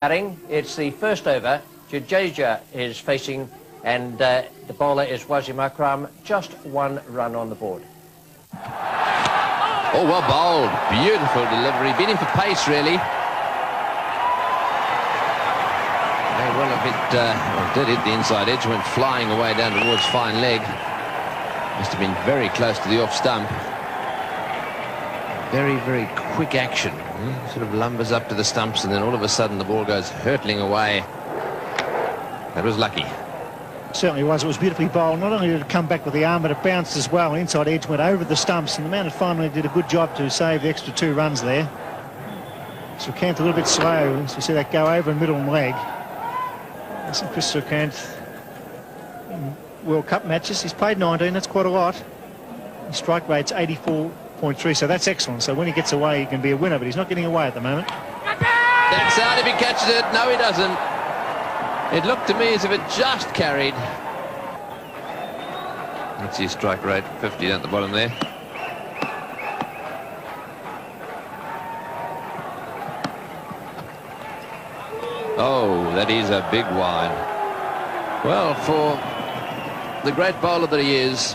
batting. It's the first over. Jadeja is facing, and the bowler is Wasim Akram. Just one run on the board. Oh, well bowled. Beautiful delivery. Beating for pace, really. Very well a bit, well, did hit the inside edge, went flying away down towards fine leg. Must have been very close to the off stump. Very, very quick action. Sort of lumbers up to the stumps, and then all of a sudden the ball goes hurtling away. That was lucky. Certainly was. It was beautifully bowled. Not only did it come back with the arm, but it bounced as well. Inside edge went over the stumps, and the man finally did a good job to save the extra 2 runs there. Srikanth a little bit slow, as you see that go over in middle and leg. That's Chris Srikanth in World Cup matches. He's played 19, that's quite a lot. His strike rate's 84.3, so that's excellent. So when he gets away, he can be a winner, but he's not getting away at the moment. That's out if he catches it. No, he doesn't. It looked to me as if it just carried. That's his strike rate, 50 down at the bottom there. Oh, that is a big wide. Well, for the great bowler that he is,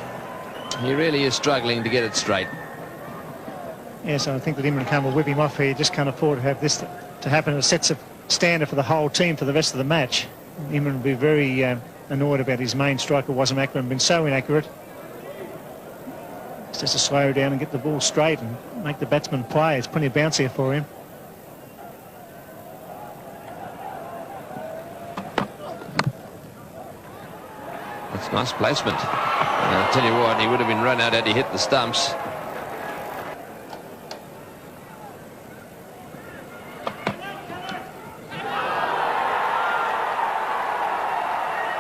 he really is struggling to get it straight. Yes, I think that Imran Khan will whip him off here. Just can't afford to have this to happen. It sets a standard for the whole team for the rest of the match. Imran will be very annoyed about his main striker, Wasim Akram, been so inaccurate. It's just to slow down and get the ball straight and make the batsman play. There's plenty of bounce here for him. That's nice placement. And I'll tell you what, he would have been run out had he hit the stumps.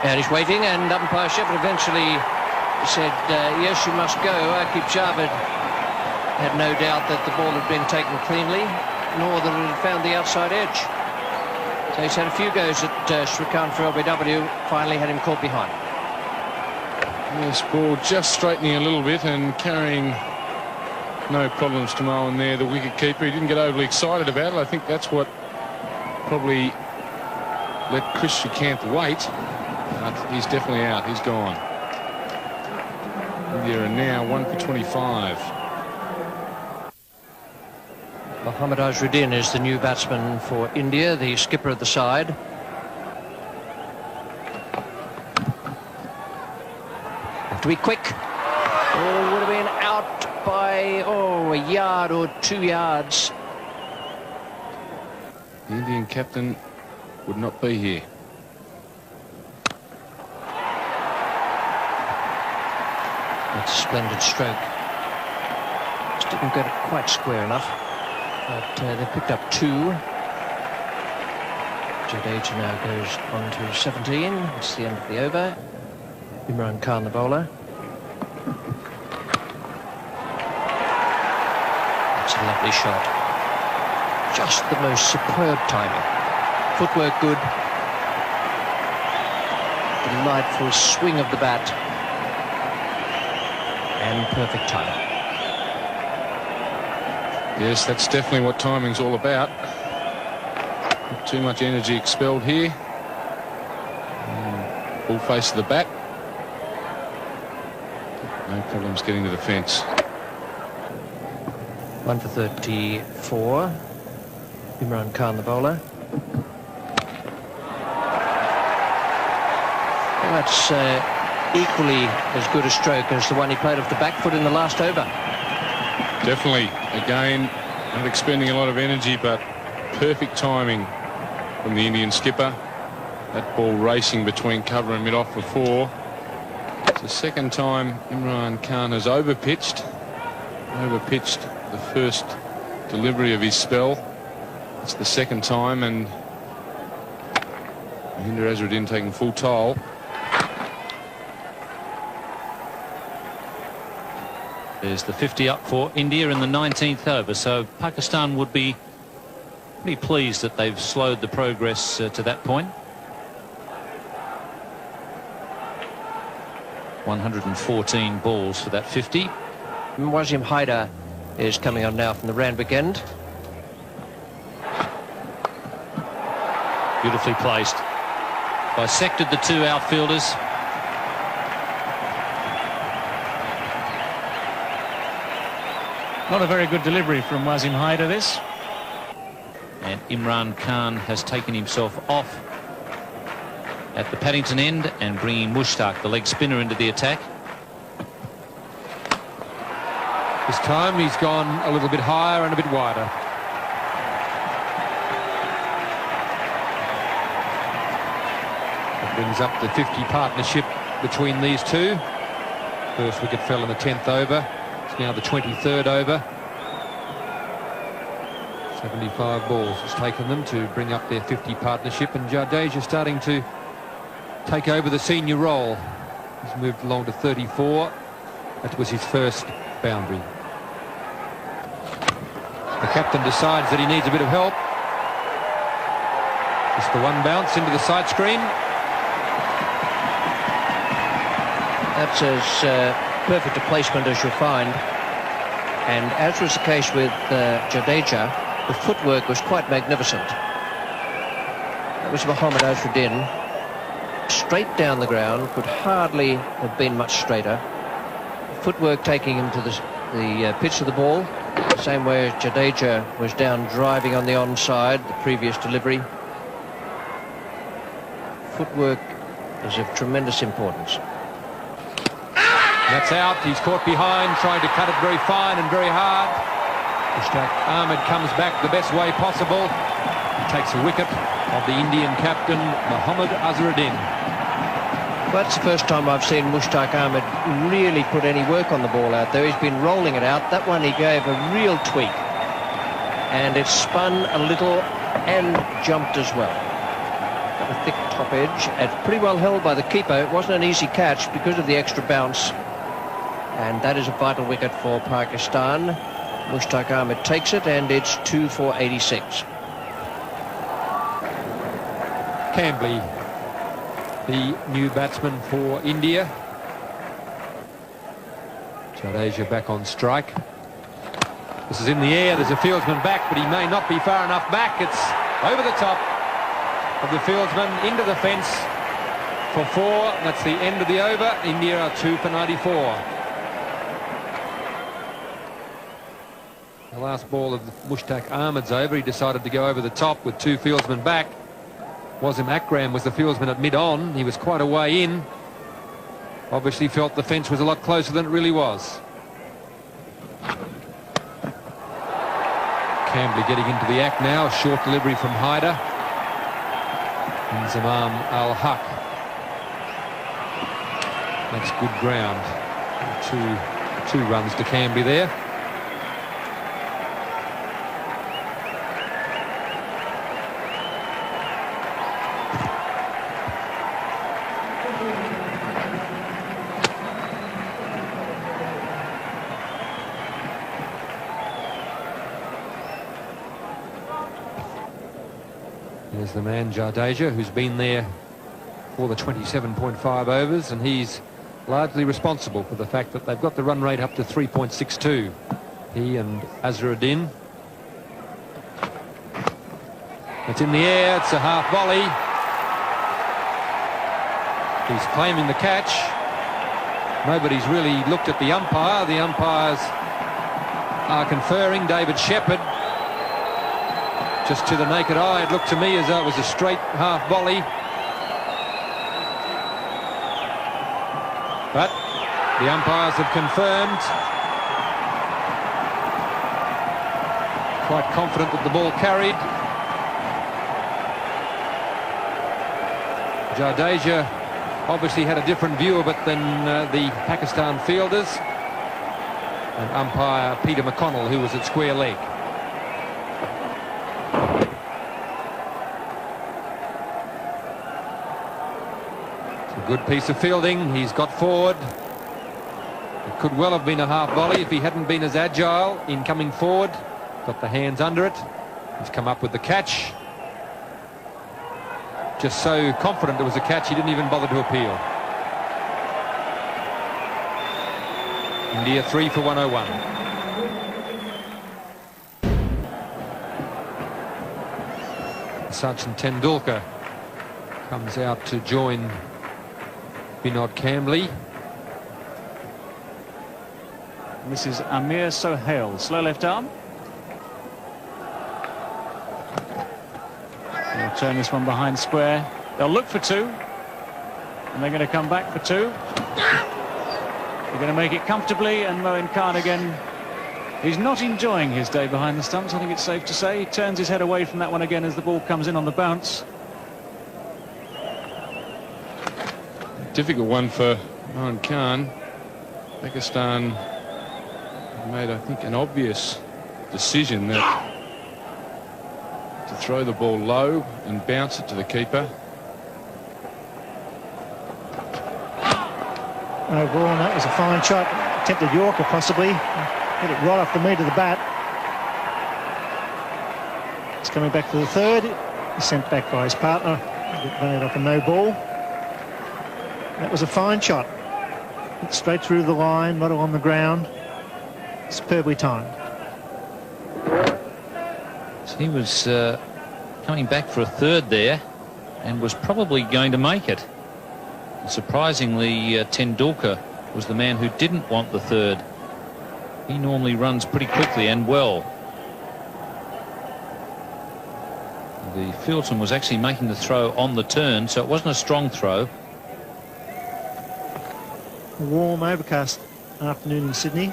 And he's waiting, and umpire Shepard eventually said, yes, you must go. Akib Javed had no doubt that the ball had been taken cleanly, nor that it had found the outside edge. So he's had a few goes at Srikanth for LBW, finally had him caught behind. This ball just straightening a little bit and carrying no problems to Mohan there, the wicket keeper. He didn't get overly excited about it. I think that's what probably let Chris Srikanth wait. But he's definitely out. He's gone. India are now 1 for 25. Mohammad Azharuddin is the new batsman for India, the skipper of the side. Have to be quick. Oh, would have been out by, a yard or 2 yards. The Indian captain would not be here. It's a splendid stroke. Just didn't get it quite square enough. But they picked up 2. Jadeja now goes on to 17. It's the end of the over. Imran Khan, the bowler. It's a lovely shot. Just the most superb timing. Footwork good. Delightful swing of the bat. And perfect timing. Yes, that's definitely what timing's all about. Not too much energy expelled here. Full face of the bat. No problems getting to the fence. 1 for 34. Imran Khan, the bowler. Well, that's equally as good a stroke as the one he played off the back foot in the last over. Definitely. Again, not expending a lot of energy, but perfect timing from the Indian skipper. That ball racing between cover and mid-off before. It's the second time Imran Khan has overpitched the first delivery of his spell. It's the second time, and Mahendra Azharuddin taking full toll. There's the 50 up for India in the 19th over, so Pakistan would be pretty pleased that they've slowed the progress to that point. 114 balls for that 50. Wasim Haider is coming on now from the Randwick end. Beautifully placed. Bisected the two outfielders. Not a very good delivery from Wasim Haider, this. And Imran Khan has taken himself off at the Paddington end and bringing Mushtaq, the leg spinner, into the attack. This time he's gone a little bit higher and a bit wider. That brings up the 50 partnership between these two. First wicket fell in the 10th over. It's now the 23rd over. 75 balls it's taken them to bring up their 50 partnership, and Jadeja starting to take over the senior role. He's moved along to 34. That was his first boundary. The captain decides that he needs a bit of help. Just the one bounce into the side screen. That's as perfect a placement as you'll find. And as was the case with Jadeja, the footwork was quite magnificent. That was Mohammad Azharuddin. Straight down the ground, could hardly have been much straighter. Footwork taking him to the pitch of the ball, the same way as Jadeja was down driving on the onside, the previous delivery. Footwork is of tremendous importance. That's out. He's caught behind, trying to cut it very fine and very hard. Mushtaq Ahmed comes back the best way possible. He takes a wicket of the Indian captain, Mohammad Azharuddin. Well, that's the first time I've seen Mushtaq Ahmed really put any work on the ball out there. He's been rolling it out. That one he gave a real tweak. And it spun a little and jumped as well. Got a thick top edge. It's pretty well held by the keeper. It wasn't an easy catch because of the extra bounce. And that is a vital wicket for Pakistan. Mushtaq Ahmed takes it, and it's 2 for 86. Cambley, the new batsman for India. Jadeja back on strike. This is in the air. There's a fieldsman back, but he may not be far enough back. It's over the top of the fieldsman into the fence for 4. That's the end of the over. India are 2 for 94. The last ball of Mushtaq Ahmed's over. He decided to go over the top with 2 fieldsmen back. Wasim Akram was the fieldsman at mid-on. He was quite a way in. Obviously felt the fence was a lot closer than it really was. Cambley getting into the act now. A short delivery from Haider. And Zamam Al-Haq. That's good ground. Two runs to Cambley there. There's the man Jadeja, who's been there for the 27.5 overs, and he's largely responsible for the fact that they've got the run rate up to 3.62. He and Azharuddin. It's in the air. It's a half volley. He's claiming the catch. Nobody's really looked at the umpire. The umpires are conferring. David Shepherd. Just to the naked eye, it looked to me as though it was a straight half volley. But the umpires have confirmed. Quite confident that the ball carried. Jadeja obviously had a different view of it than the Pakistan fielders. And umpire Peter McConnell, who was at square leg. Good piece of fielding. He's got forward. It could well have been a half volley if he hadn't been as agile in coming forward. Got the hands under it. He's come up with the catch. Just so confident it was a catch, he didn't even bother to appeal. India 3 for 101. Sachin Tendulkar comes out to join Vinod Kambli. This is Amir Sohail, slow left arm. They'll turn this one behind square. They'll look for two, and they're going to come back for two. They're going to make it comfortably, and Moin Khan again. He's not enjoying his day behind the stumps, I think it's safe to say. He turns his head away from that one again as the ball comes in on the bounce. Difficult one for Moin Khan. Pakistan made, I think, an obvious decision that to throw the ball low and bounce it to the keeper. No ball, and that was a fine shot. Attempted Yorker possibly. Hit it right off the meat of the bat. It's coming back for the third. He's sent back by his partner. Running off a no ball. That was a fine shot. Hit straight through the line, not on the ground. Superbly timed. So he was coming back for a third there and was probably going to make it. And surprisingly, Tendulkar was the man who didn't want the third. He normally runs pretty quickly and well. The fieldsman was actually making the throw on the turn, so it wasn't a strong throw. A warm, overcast afternoon in Sydney.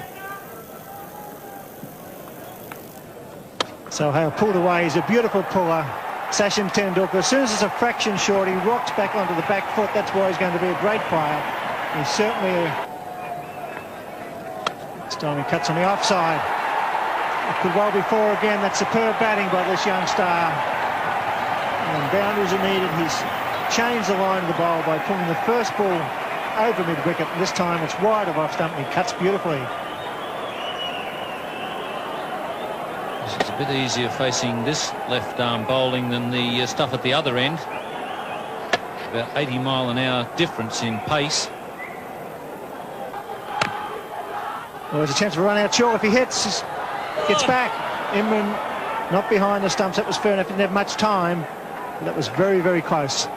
So Hale pulled away. He's a beautiful puller. Sachin Tendulkar, as soon as it's a fraction short, he rocks back onto the back foot. That's why he's going to be a great player. He's certainly this time he cuts on the offside. It could well be four again. That's superb batting by this young star. And boundaries are needed. He's changed the line of the bowl by pulling the first ball over mid-wicket. This time it's wide of off stump and he cuts beautifully. This is a bit easier facing this left arm bowling than the stuff at the other end. About 80-mile-an-hour difference in pace. Well, there's a chance of a run out short. If he hits, gets back. Imran not behind the stumps. That was fair enough. He didn't have much time. But that was very, very close.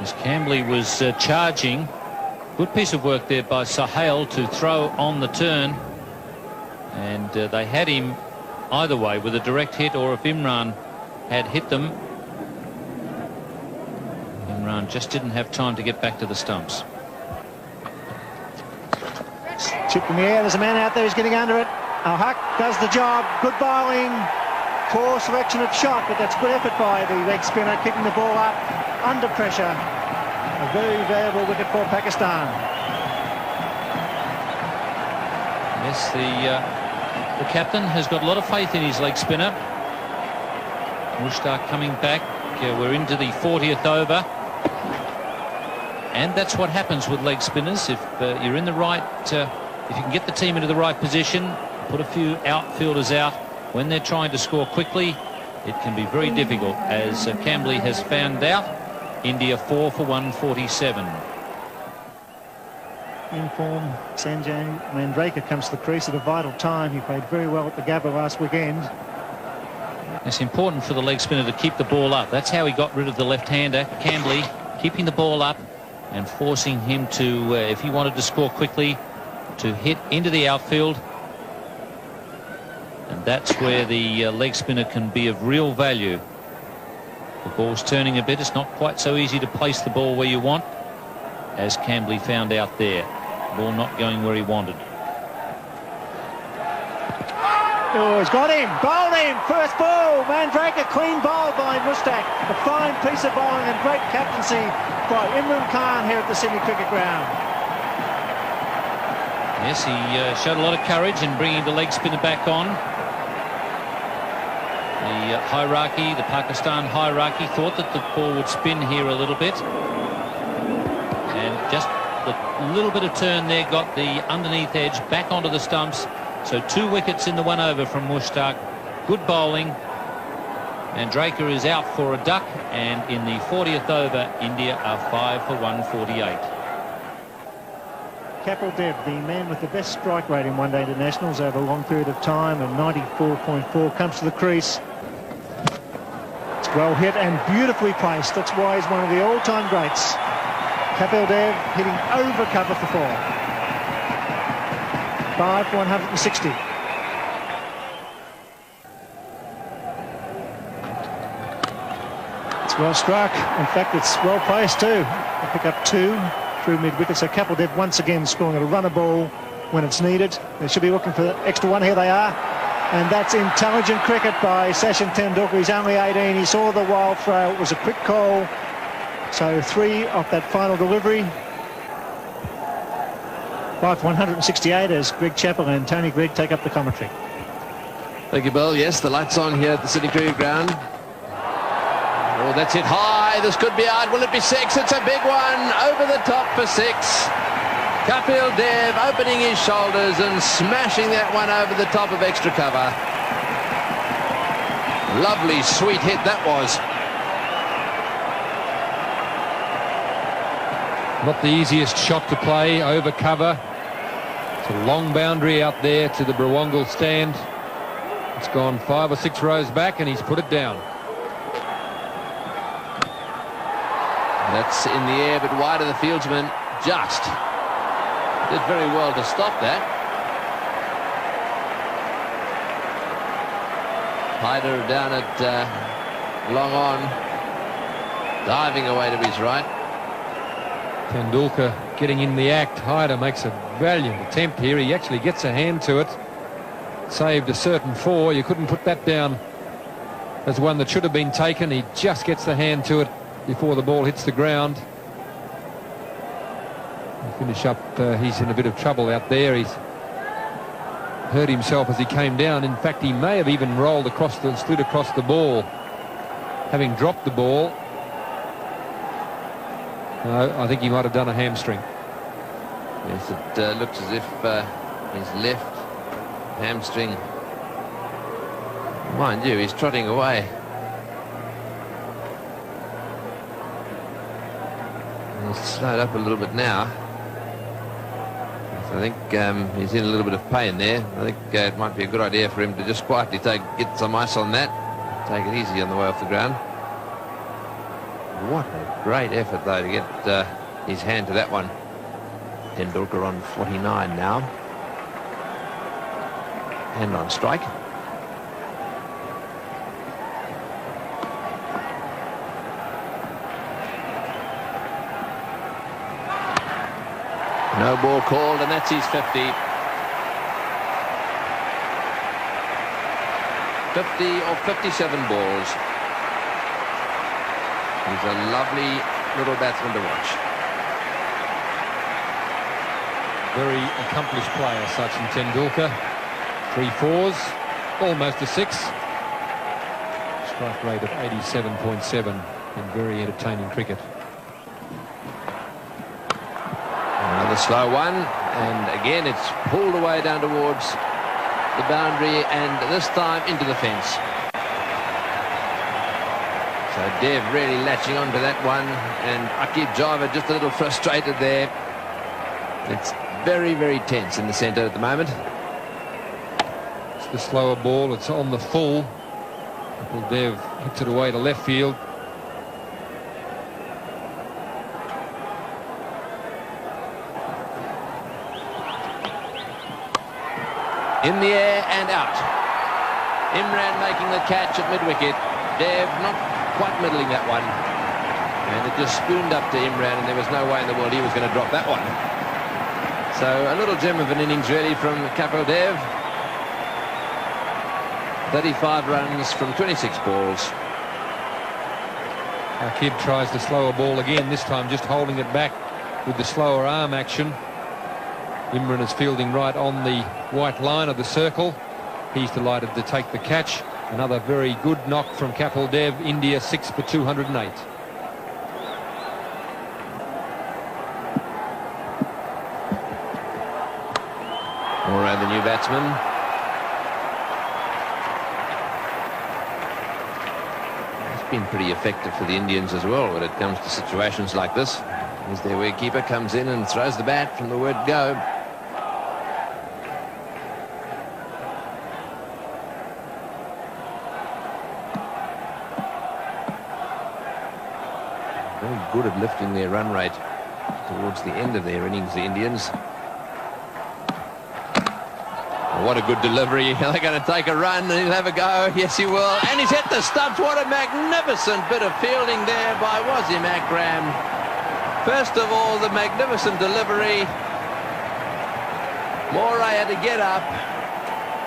As Kambli was charging. Good piece of work there by Sohail to throw on the turn. And they had him either way with a direct hit, or if Imran had hit them. Imran just didn't have time to get back to the stumps. Chip in the air. There's a man out there who's getting under it. Al-Haq does the job. Good bowling. Poor selection of shot, but that's good effort by the leg spinner, kicking the ball up under pressure. A very valuable wicket for Pakistan. Yes, the captain has got a lot of faith in his leg spinner. Mushtaq coming back. We're into the 40th over. And that's what happens with leg spinners. If you're in the right, if you can get the team into the right position, put a few outfielders out when they're trying to score quickly, it can be very difficult, as Kambli has found out. India 4 for 147. In form, Sanjay Mandraker comes to the crease at a vital time. He played very well at the Gabba last weekend. It's important for the leg spinner to keep the ball up. That's how he got rid of the left-hander, Kambli, keeping the ball up and forcing him to, if he wanted to score quickly, to hit into the outfield. And that's where the leg spinner can be of real value. The ball's turning a bit. It's not quite so easy to place the ball where you want, as Kambli found out there. Ball not going where he wanted. Oh, he's got him. Bowled him. First ball. Mandraker clean bowl by Mushtaq. A fine piece of bowling and great captaincy by Imran Khan here at the Sydney Cricket Ground. Yes, he showed a lot of courage in bringing the leg spinner back on. The hierarchy, the Pakistan hierarchy, thought that the ball would spin here a little bit. And just the little bit of turn there got the underneath edge back onto the stumps. So 2 wickets in the 1 over from Mushtaq. Good bowling. And Draker is out for a duck. And in the 40th over, India are 5 for 148. Kapil Dev, the man with the best strike rate in one-day internationals over a long period of time, and 94.4, comes to the crease. It's well hit and beautifully placed. That's why he's one of the all-time greats. Kapil Dev hitting over cover for 4. 5 for 160. It's well struck. In fact, it's well placed too. They pick up 2 through mid-wicket. So Kapil Dev once again scoring a runner ball when it's needed. They should be looking for the extra one. Here they are. And that's intelligent cricket by Sachin Tendulkar. He's only 18. He saw the wild throw. It was a quick call. So 3 off that final delivery. 5 for 168 as Greg Chappell and Tony Gregg take up the commentary. Thank you, Bill. Yes, the lights on here at the Sydney Cricket Ground. Oh, that's it high. This could be out. Will it be 6? It's a big one. Over the top for 6. Kapil Dev opening his shoulders and smashing that one over the top of extra cover. Lovely, sweet hit that was. Not the easiest shot to play over cover. It's a long boundary out there to the Brawangal stand. It's gone 5 or 6 rows back and he's put it down. That's in the air, but wide of the fieldsman. Just did very well to stop that. Hyder down at long on, diving away to his right. Tendulkar getting in the act. Hyder makes a valiant attempt here. He actually gets a hand to it. Saved a certain 4. You couldn't put that down as one that should have been taken. He just gets the hand to it before the ball hits the ground. Finish up, he's in a bit of trouble out there. He's hurt himself as he came down. In fact, he may have even rolled across the, slid across the ball, having dropped the ball. No, I think he might have done a hamstring. Yes, it looks as if his left hamstring. Mind you, he's trotting away. He's slowed up a little bit now. So I think he's in a little bit of pain there. I think it might be a good idea for him to just quietly get some ice on that. Take it easy on the way off the ground. What a great effort, though, to get his hand to that one. Tendulkar on 49 now. Hand on strike. No ball called, and that's his 50. 50 or 57 balls. He's a lovely little batsman to watch. Very accomplished player, Sachin Tendulkar. 3 4s, almost a 6. Strike rate of 87.7 and very entertaining cricket. Another slow one, and again it's pulled away down towards the boundary, and this time into the fence. So Dev really latching onto that one, and Akib Java just a little frustrated there. It's very, very tense in the centre at the moment. It's the slower ball, it's on the full. Dev hits it away to left field. In the air and out. Imran making the catch at mid-wicket. Dev not quite middling that one. And it just spooned up to Imran, and there was no way in the world he was going to drop that one. So a little gem of an innings really from Kapil Dev. 35 runs from 26 balls. Akib tries the slower ball again, this time just holding it back with the slower arm action. Imran is fielding right on the white line of the circle. He's delighted to take the catch. Another very good knock from Kapil Dev. India 6 for 208. All around the new batsman. It's been pretty effective for the Indians as well when it comes to situations like this. As their wicketkeeper comes in and throws the bat from the word go. Very good at lifting their run rate towards the end of their innings, the Indians. What a good delivery. They're going to take a run and he'll have a go. Yes, he will. And he's hit the stumps. What a magnificent bit of fielding there by Wasim Akram. First of all, the magnificent delivery. Moray had to get up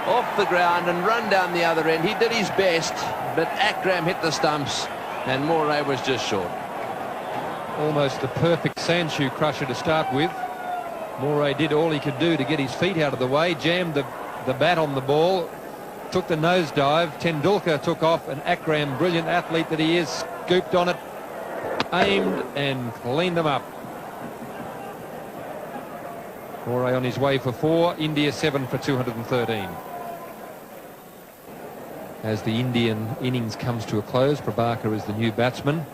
off the ground and run down the other end. He did his best, but Akram hit the stumps and Moray was just short. Almost the perfect sandshoe crusher to start with. Moray did all he could do to get his feet out of the way, jammed the bat on the ball, took the nosedive. Tendulkar took off, and Akram, brilliant athlete that he is, scooped on it, aimed and cleaned them up. Moray on his way for 4, India 7 for 213. As the Indian innings comes to a close, Prabhakar is the new batsman.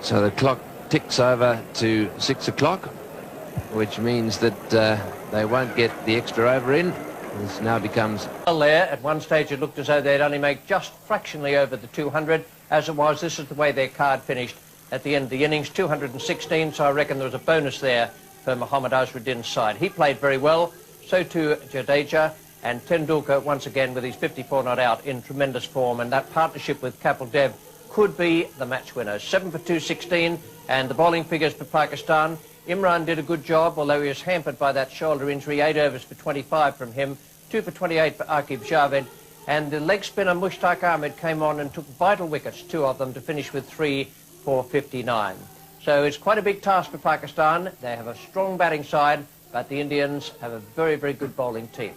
So the clock ticks over to 6 o'clock, which means that they won't get the extra over in. This now becomes... There, at one stage it looked as though they'd only make just fractionally over the 200. As it was, this is the way their card finished at the end of the innings, 216, so I reckon there was a bonus there for Mohammad Azharuddin's side. He played very well, so too Jadeja, and Tendulkar once again with his 54 not out in tremendous form, and that partnership with Kapil Dev could be the match winner. 7 for 216, and the bowling figures for Pakistan. Imran did a good job, although he was hampered by that shoulder injury. 8 overs for 25 from him, 2 for 28 for Aqib Javed, and the leg spinner Mushtaq Ahmed came on and took vital wickets, 2 of them, to finish with 3 for 59. So it's quite a big task for Pakistan. They have a strong batting side, but the Indians have a very, very good bowling team.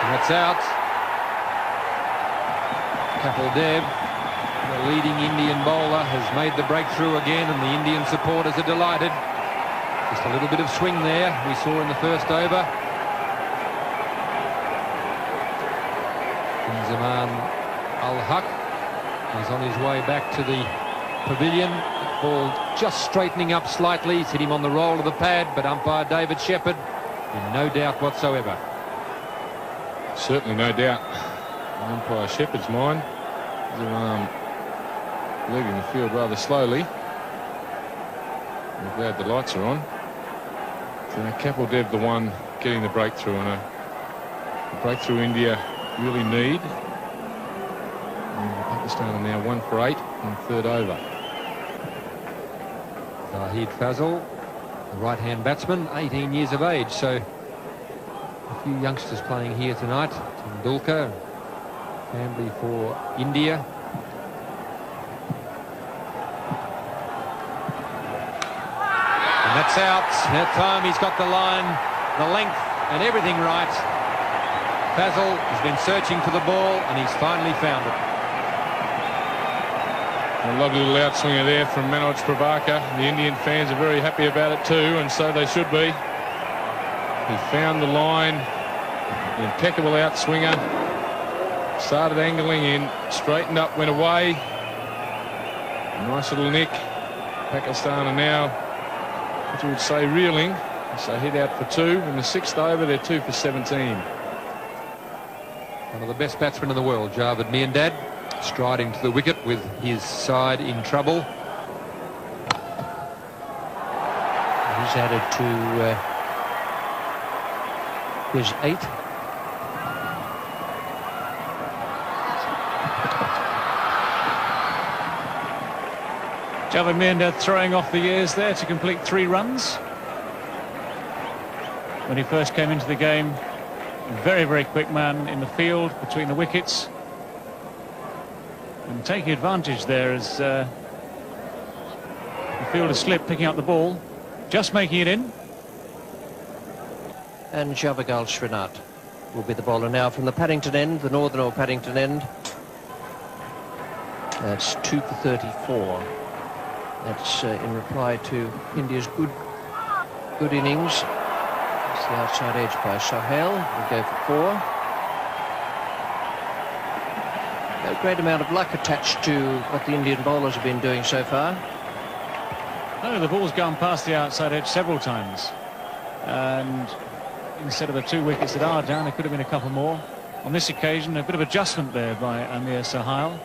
That's out. Kapil Dev, the leading Indian bowler, has made the breakthrough again, and the Indian supporters are delighted. Just a little bit of swing there we saw in the first over. Zaman Al-Haq is on his way back to the pavilion. Ball just straightening up slightly. He's hit him on the roll of the pad, but umpire David Shepherd in no doubt whatsoever. Certainly no doubt. Umpire Shepherd's mind. Leaving the field rather slowly. I'm glad the lights are on. So Kapil Dev the one getting the breakthrough, and a breakthrough India really need. And Pakistan are now 1 for 8 in the 3rd over. Zahid Fazal, the right-hand batsman, 18 years of age, so a few youngsters playing here tonight. Tendulkar, Family for India. And that's out. That time he's got the line, the length and everything right. Fazal has been searching for the ball and he's finally found it. A lovely little outswinger there from Manoj Prabhakar. The Indian fans are very happy about it too, and so they should be. He found the line. Impeccable outswinger. Started angling in, straightened up, went away. Nice little nick. Pakistan are now, what you would say, reeling. So hit out for 2. In the 6th over, they're 2 for 17. One of the best batsmen in the world, Javed Miandad, striding to the wicket with his side in trouble. He's added to his 8. Javed Miandad throwing off the years there to complete 3 runs. When he first came into the game, a very, very quick man in the field between the wickets. And taking advantage there as the fielder slipped, picking up the ball, just making it in. And Javagal Srinath will be the bowler now from the Paddington end, the northern or Paddington end. That's 2 for 34. That's in reply to India's good innings. It's the outside edge by Sohail. Will go for 4. No great amount of luck attached to what the Indian bowlers have been doing so far. No, the ball's gone past the outside edge several times. And instead of the 2 wickets that are down, there could have been a couple more. On this occasion, a bit of adjustment there by Amir Sohail.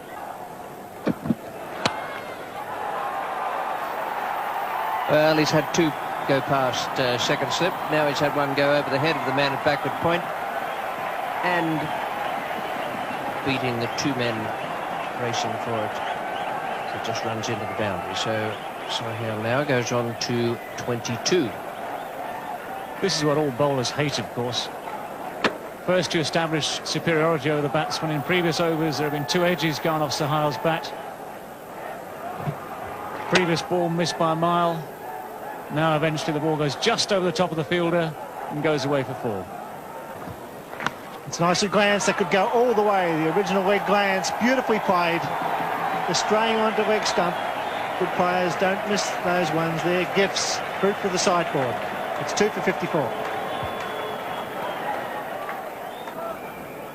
Well, he's had 2 go past second slip. Now he's had 1 go over the head of the man at backward point. And beating the 2 men racing for it. It just runs into the boundary. So Sohail now goes on to 22. This is what all bowlers hate, of course. First to establish superiority over the batsman. In previous overs, there have been 2 edges gone off Sohail's bat. Previous ball missed by a mile. Now eventually the ball goes just over the top of the fielder and goes away for 4. It's nicely glanced. That could go all the way. The original leg glance, beautifully played. The straying onto leg stump. Good players don't miss those ones. They're gifts. Fruit for the sideboard. It's 2 for 54.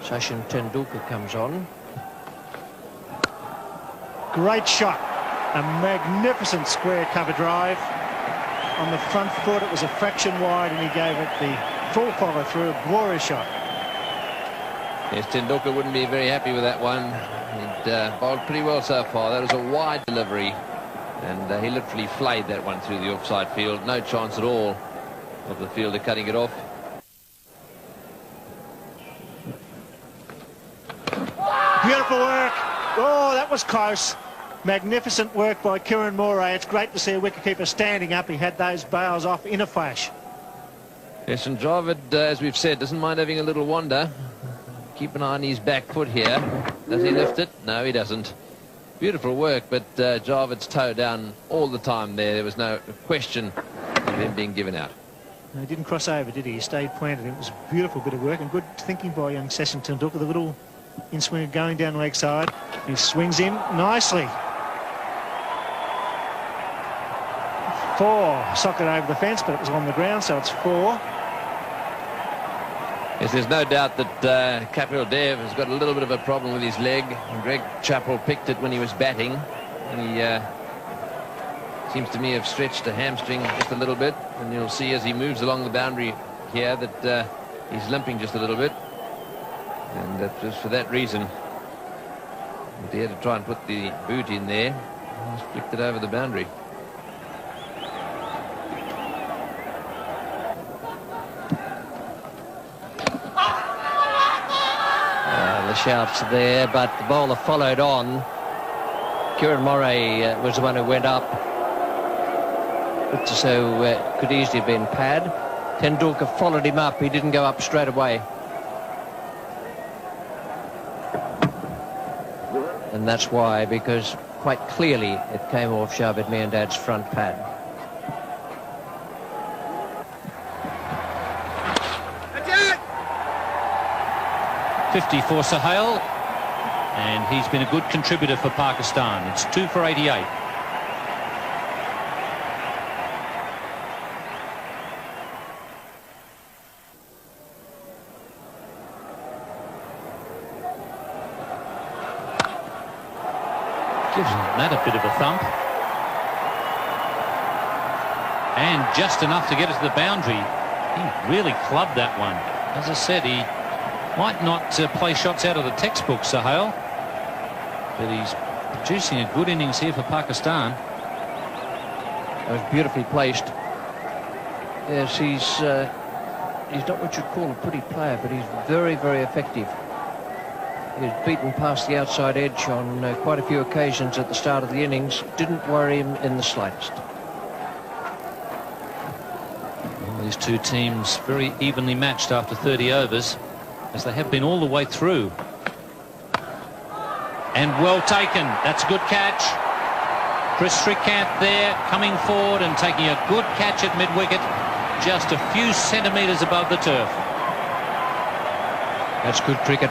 Sachin Tendulkar comes on. Great shot. A magnificent square cover drive. On the front foot, it was a fraction wide, and he gave it the full follow through. A glorious shot. Yes, Tendulkar wouldn't be very happy with that one. He'd bowled pretty well so far. That was a wide delivery, and he literally flayed that one through the offside field. No chance at all of the fielder cutting it off. Beautiful work. Oh, that was close. Magnificent work by Kiran Moray. It's great to see a wicketkeeper standing up. He had those bails off in a flash. Yes, and Dravid, as we've said, doesn't mind having a little wander. Keep an eye on his back foot here. Does he lift it? No, he doesn't. Beautiful work, but Dravid's toe down all the time there. There was no question of him being given out. No, he didn't cross over, did he? He stayed planted. It was a beautiful bit of work and good thinking by young Sachin Tendulkar. The little in-swinger going down leg side. He swings in nicely. 4. Socket over the fence, but it was on the ground, so it's 4. Yes, there's no doubt that Kapil Dev has got a little bit of a problem with his leg. And Greg Chappell picked it when he was batting, and he seems to me have stretched a hamstring just a little bit. And you'll see as he moves along the boundary here that he's limping just a little bit, and that was for that reason. But he had to try and put the boot in there. He's flicked it over the boundary. The shouts there, but the bowler followed on. Kiran Moray was the one who went up. Looked as though could easily have been pad. Tendulkar followed him up. He didn't go up straight away. And that's why, because quite clearly it came off Javed Miandad's front pad. .50 for Sohail, and he's been a good contributor for Pakistan. It's 2 for 88. Gives that a bit of a thump. And just enough to get it to the boundary. He really clubbed that one. As I said, he might not play shots out of the textbook, Sohail, but he's producing a good innings here for Pakistan. That was beautifully placed. Yes, he's not what you'd call a pretty player, but he's very, very effective. He's beaten past the outside edge on quite a few occasions at the start of the innings. Didn't worry him in the slightest. Well, these two teams very evenly matched after 30 overs, as they have been all the way through. And well taken. That's a good catch. Chris Srikanth there, coming forward and taking a good catch at mid-wicket, just a few centimetres above the turf. That's good cricket.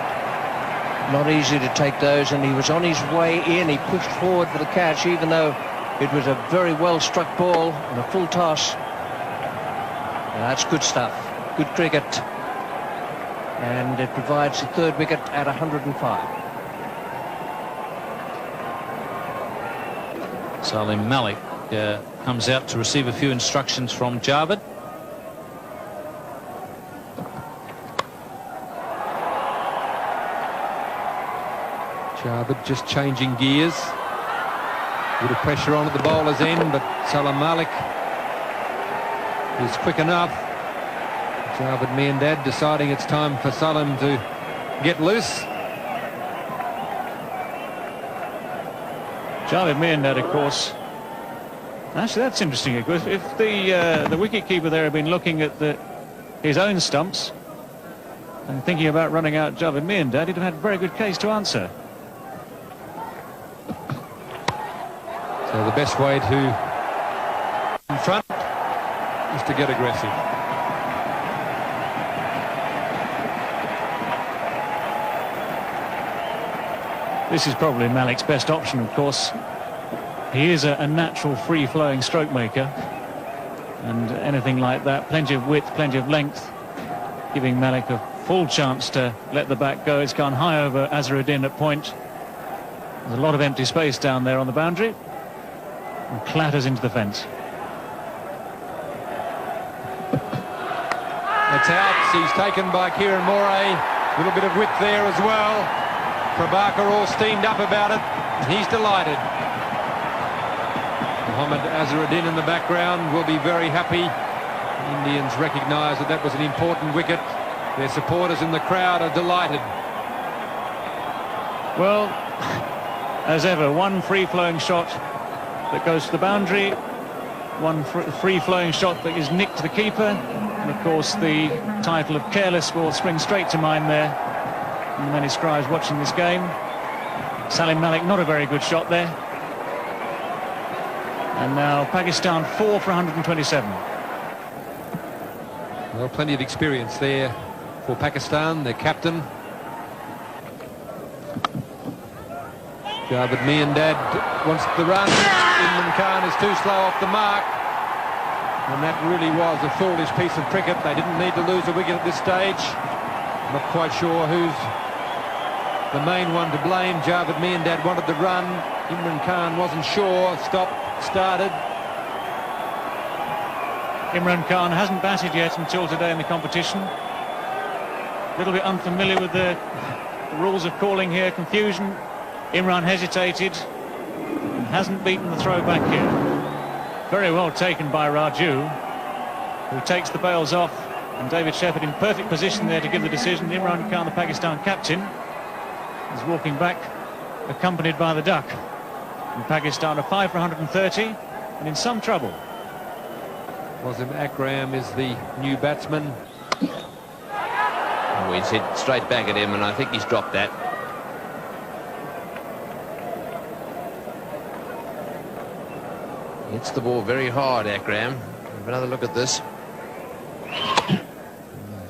Not easy to take those, and he was on his way in. He pushed forward for the catch, even though It was a very well struck ball and a full toss. That's good stuff. Good cricket. And it provides the third wicket at 105. Salim Malik comes out to receive a few instructions from Javed. Javed just changing gears. A bit of pressure on at the bowler's end, but Salim Malik is quick enough. Javed Miandad deciding it's time for Salim to get loose. Javed Miandad, of course. Actually, that's interesting. If the wicketkeeper there had been looking at his own stumps and thinking about running out Javed Miandad, he'd have had a very good case to answer. So the best way to in front is to get aggressive. This is probably Malik's best option, of course. He is a natural free-flowing stroke maker, and anything like that, plenty of width, plenty of length, giving Malik a full chance to let the bat go. It's gone high over Azharuddin at point. There's a lot of empty space down there on the boundary, and clatters into the fence. It's out. He's taken by Kieran Moray. A little bit of width there as well. Prabhakar all steamed up about it. He's delighted. Mohammad Azharuddin in the background will be very happy. The Indians recognise that was an important wicket. Their supporters in the crowd are delighted. Well, as ever, one free-flowing shot that goes to the boundary, one free-flowing shot that is nicked to the keeper, and of course the title of careless will spring straight to mind there from the many scribes watching this game. Salim Malik, not a very good shot there. And now Pakistan 4 for 127. Well, plenty of experience there for Pakistan, their captain. Javed Miandad wants the run. Imran Khan is too slow off the mark. And that really was a foolish piece of cricket. They didn't need to lose a wicket at this stage. Not quite sure who's the main one to blame. Javed Miandad wanted the run. Imran Khan wasn't sure. Stopped, started. Imran Khan hasn't batted yet until today in the competition. A little bit unfamiliar with the rules of calling here. Confusion. Imran hesitated and hasn't beaten the throw back here. Very well taken by Raju, who takes the bails off, and David Shepherd in perfect position there to give the decision. Imran Khan, the Pakistan captain, is walking back accompanied by the duck. And Pakistan are 5 for 130 and in some trouble. Wasim Akram is the new batsman. Oh, he's hit straight back at him, and I think he's dropped that. Hits the ball very hard, Akram. Have another look at this.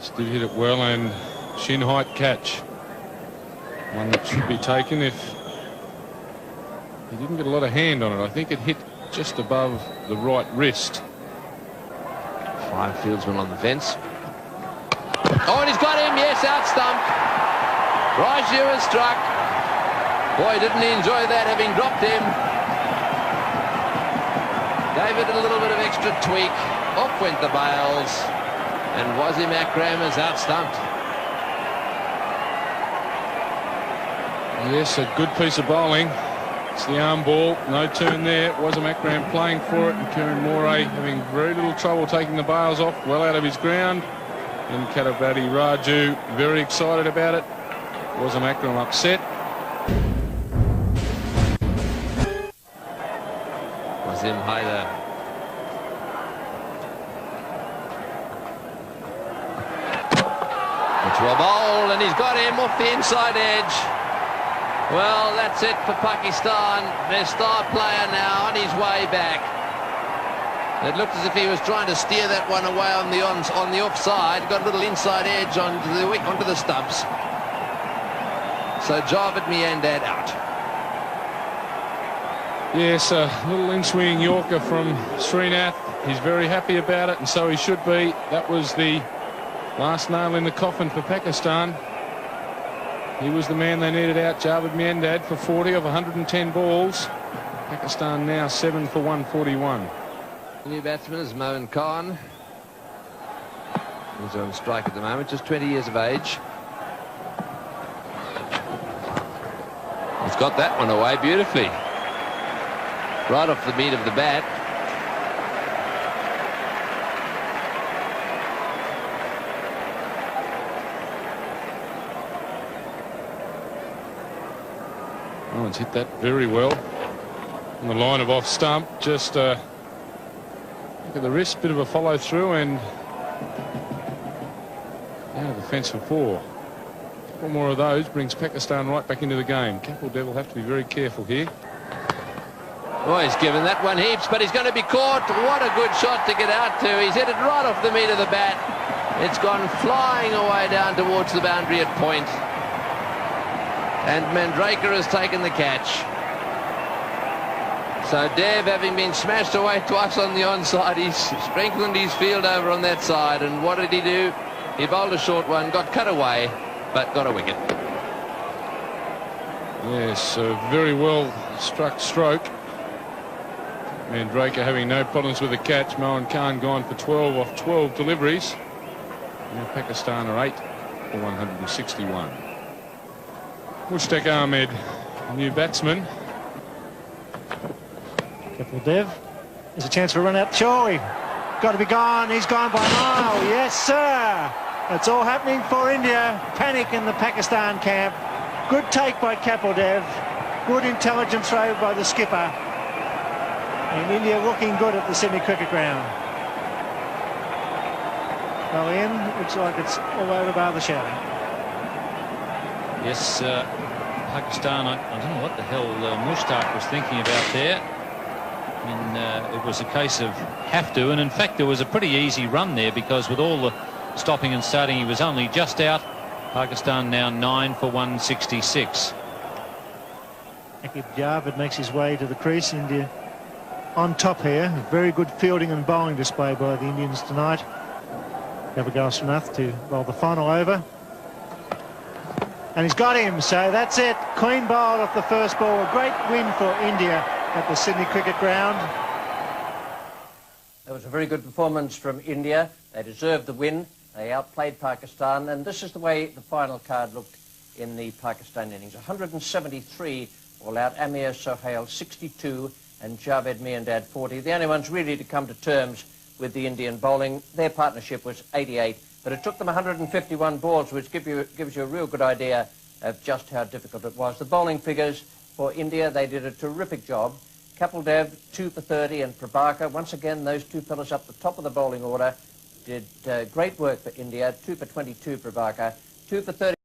Still hit it well, and shin height catch. One that should be taken if he didn't get a lot of hand on it. I think it hit just above the right wrist. 5 fieldsmen on the fence. Oh, and he's got him, yes, out stump. Raju has struck. Boy, didn't he enjoy that, having dropped him. Gave it a little bit of extra tweak. Off went the bails. And Wasim Akram is out stumped. Yes, a good piece of bowling. It's the arm ball, no turn there. Wasim Akram playing for it, and Kieran Moray having very little trouble taking the bails off, well out of his ground. And Katabati Raju very excited about it. Wasim Akram upset. Wasim Haider. Which will bowl, and he's got him off the inside edge. Well, that's it for Pakistan. Their star player now on his way back. It looked as if he was trying to steer that one away on the offside. Got a little inside edge onto the stumps. So Javed Miandad out. Yes, a little in-swinging Yorker from Srinath. He's very happy about it, and so he should be. That was the last nail in the coffin for Pakistan. He was the man they needed out, Javed Miandad, for 40 of 110 balls. Pakistan now 7 for 141. The new batsman is Mohan Khan. He's on strike at the moment, just 20 years of age. He's got that one away beautifully. Right off the meat of the bat. Owen's hit that very well. On the line of off stump, just look at the wrist, bit of a follow through, and now the fence for 4. A couple more of those brings Pakistan right back into the game. Kapil Dev will have to be very careful here. Oh, he's given that one heaps, but he's going to be caught. What a good shot to get out to. He's hit it right off the meat of the bat. It's gone flying away down towards the boundary at point. And Mandraker has taken the catch. So Dev, having been smashed away twice on the onside, he's strengthened his field over on that side. And what did he do? He bowled a short one, got cut away, but got a wicket. Yes, a very well struck stroke. Mandraker having no problems with the catch. Mohan Khan gone for 12 off 12 deliveries. Now Pakistan are 8 for 161. Mushtaq Ahmed, new batsman. Kapil Dev. There's a chance for a run out. Surely got to be gone. He's gone by a mile. Yes, sir. It's all happening for India. Panic in the Pakistan camp. Good take by Kapil Dev. Good intelligent throw by the skipper. And India looking good at the Sydney Cricket Ground. Well, Ian, looks like it's all over bar the shouting. Yes, Pakistan, I don't know what the hell Mushtaq was thinking about there. I mean, it was a case of have to, and in fact there was a pretty easy run there because with all the stopping and starting he was only just out. Pakistan now 9 for 166. Akib Javed makes his way to the crease. India on top here. Very good fielding and bowling display by the Indians tonight. Gavagal Srinath to bowl the final over. And he's got him, so that's it. Clean bowled off the first ball. A great win for India at the Sydney Cricket Ground. That was a very good performance from India. They deserved the win. They outplayed Pakistan, and this is the way the final card looked in the Pakistan innings. 173 all out. Amir Sohail 62 and Javed Miandad 40. The only ones really to come to terms with the Indian bowling. Their partnership was 88, but it took them 151 balls, which gives you a real good idea of just how difficult it was. The bowling figures for India, they did a terrific job. Kapil Dev 2 for 30 and Prabhakar, once again those two fellas up the top of the bowling order, did great work for India. 2 for 22 Prabhakar, 2 for 30.